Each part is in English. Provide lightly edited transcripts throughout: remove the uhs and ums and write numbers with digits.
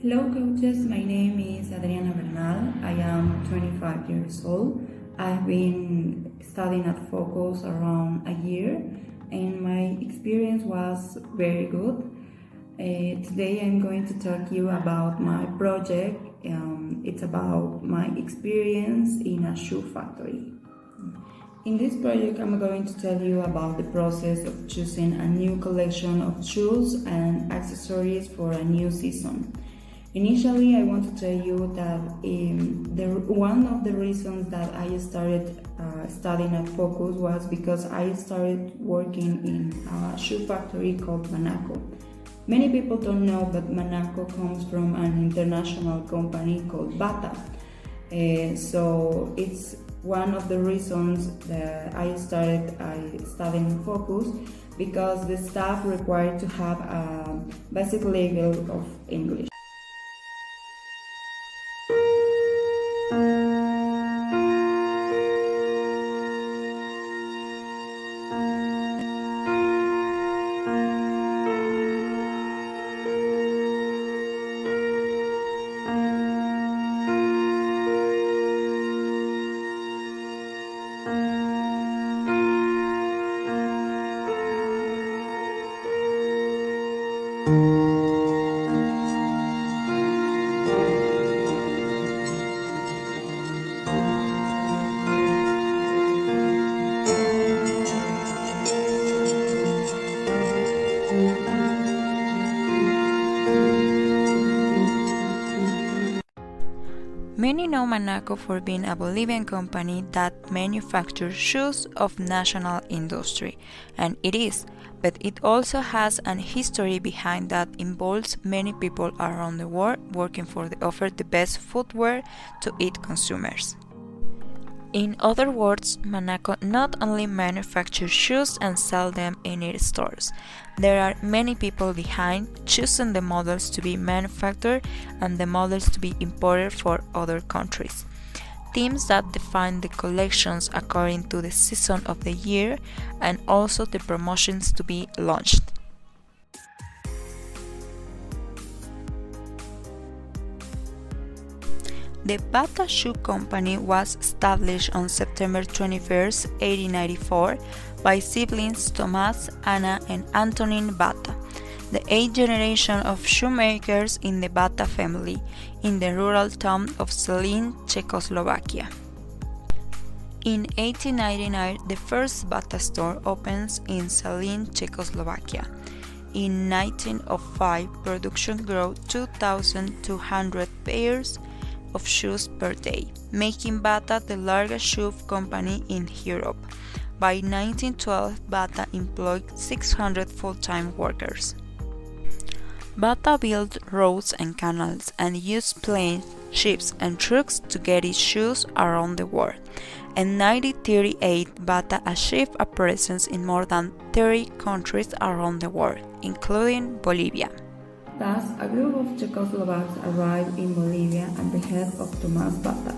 Hello coaches, my name is Adriana Bernal. I am 25 years old. I've been studying at Focus around a year and my experience was very good. Today I'm going to talk to you about my project. It's about my experience in a shoe factory. In this project, I'm going to tell you about the process of choosing a new collection of shoes and accessories for a new season. Initially, I want to tell you that one of the reasons that I started studying at Focus was because I started working in a shoe factory called Manaco. Many people don't know, but Manaco comes from an international company called Bata. So it's one of the reasons that I started studying Focus, because the staff required to have a basic level of English. Many know Manaco for being a Bolivian company that manufactures shoes of national industry, and it is, but it also has an history behind that involves many people around the world working for the offer the best footwear to its consumers. In other words, Manaco not only manufactures shoes and sell them in its stores. There are many people behind choosing the models to be manufactured and the models to be imported for other countries. Teams that define the collections according to the season of the year and also the promotions to be launched. The Bata Shoe Company was established on September 21, 1894 by siblings Tomás, Anna, and Antonin Bata, the eighth generation of shoemakers in the Bata family, in the rural town of Zelín, Czechoslovakia. In 1899, the first Bata store opens in Zelín, Czechoslovakia. In 1905, production grew 2,200 pairs of shoes per day, making Bata the largest shoe company in Europe. By 1912, Bata employed 600 full-time workers. Bata built roads and canals and used planes, ships, and trucks to get its shoes around the world. In 1938, Bata achieved a presence in more than 30 countries around the world, including Bolivia. Thus, a group of Czechoslovaks arrived in Bolivia under the head of Tomás Bata,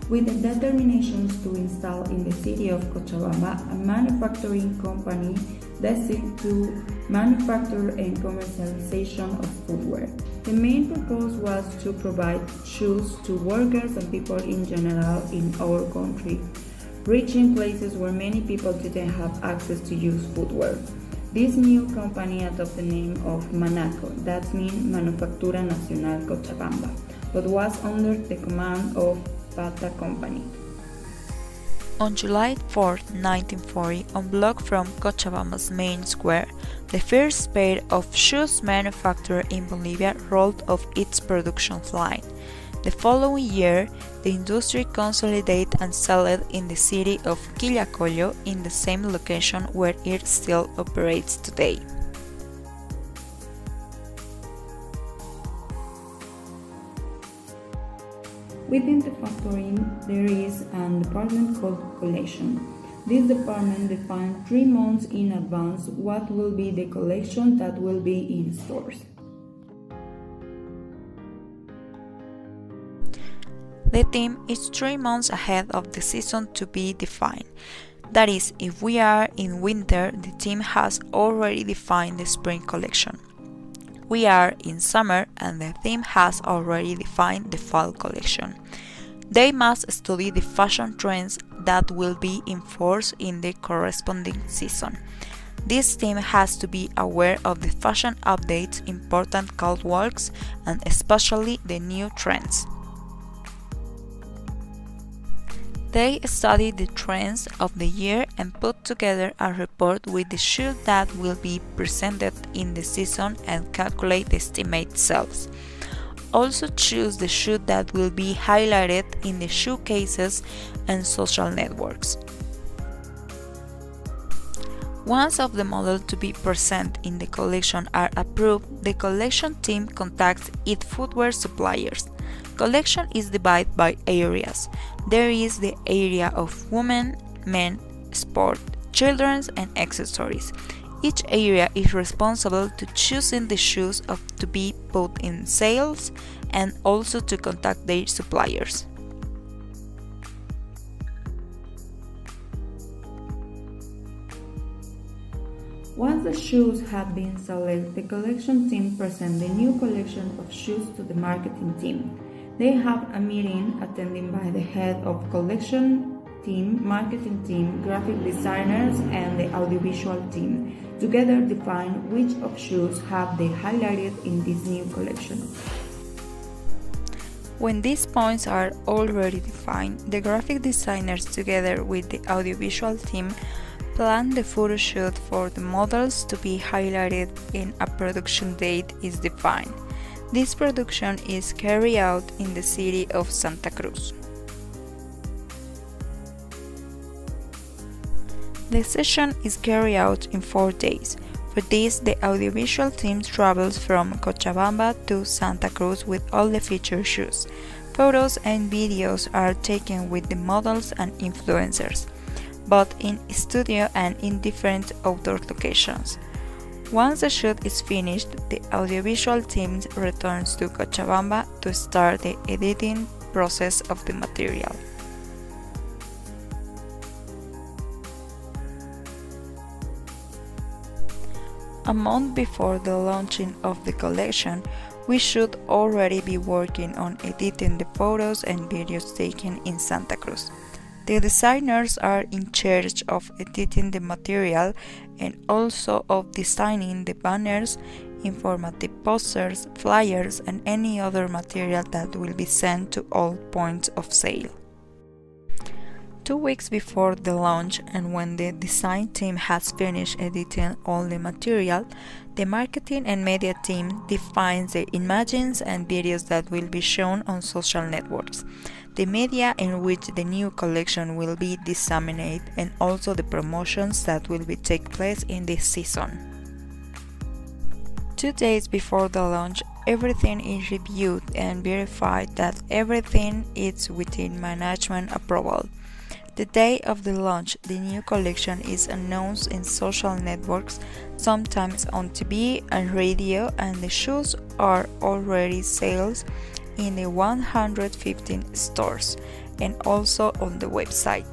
with the determinations to install in the city of Cochabamba a manufacturing company destined to manufacture and commercialization of footwear. The main purpose was to provide shoes to workers and people in general in our country, reaching places where many people didn't have access to use footwear. This new company adopted the name of Manaco, that means Manufactura Nacional Cochabamba, but was under the command of Bata Company. On July 4, 1940, on block from Cochabamba's main square, the first pair of shoes manufactured in Bolivia rolled off its production line. The following year, the industry consolidated and settled in the city of Quillacollo in the same location where it still operates today. Within the factory, there is a department called collection. This department defines 3 months in advance what will be the collection that will be in stores. The team is 3 months ahead of the season to be defined. That is, if we are in winter, the team has already defined the spring collection. We are in summer and the theme has already defined the fall collection. They must study the fashion trends that will be in force in the corresponding season. This team has to be aware of the fashion updates, important catwalks, and especially the new trends. They study the trends of the year and put together a report with the shoes that will be presented in the season and calculate the estimated sales. Also choose the shoe that will be highlighted in the showcases and social networks. Once of the models to be present in the collection are approved, the collection team contacts its footwear suppliers. Collection is divided by areas. There is the area of women, men, sport, children's, and accessories. Each area is responsible to choosing the shoes to be put in sales and also to contact their suppliers. Once the shoes have been selected, the collection team presents the new collection of shoes to the marketing team. They have a meeting attended by the head of collection team, marketing team, graphic designers, and the audiovisual team. Together define which of shoes have they highlighted in this new collection. When these points are already defined, the graphic designers together with the audiovisual team plan the photo shoot for the models to be highlighted and a production date is defined. This production is carried out in the city of Santa Cruz. The session is carried out in 4 days. For this, the audiovisual team travels from Cochabamba to Santa Cruz with all the featured shoes. Photos and videos are taken with the models and influencers, both in studio and in different outdoor locations. Once the shoot is finished, the audiovisual team returns to Cochabamba to start the editing process of the material. A month before the launching of the collection, we should already be working on editing the photos and videos taken in Santa Cruz. The designers are in charge of editing the material and also of designing the banners, informative posters, flyers, and any other material that will be sent to all points of sale. 2 weeks before the launch and when the design team has finished editing all the material, the marketing and media team defines the images and videos that will be shown on social networks, the media in which the new collection will be disseminated, and also the promotions that will be take place in this season. 2 days before the launch, everything is reviewed and verified that everything is within management approval. The day of the launch, the new collection is announced in social networks, sometimes on TV and radio, and the shoes are already sold in the 115 stores and also on the website.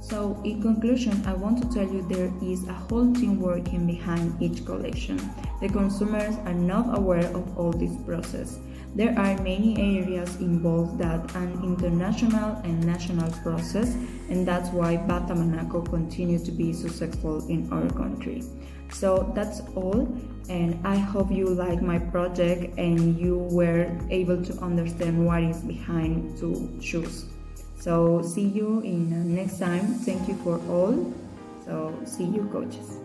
So, in conclusion, I want to tell you there is a whole team working behind each collection. The consumers are not aware of all this process. There are many areas involved that an international and national process, and that's why Bata Manaco continues to be successful in our country. So that's all, and I hope you like my project and you were able to understand what is behind to shoes. So see you in next time. Thank you for all. So see you, coaches.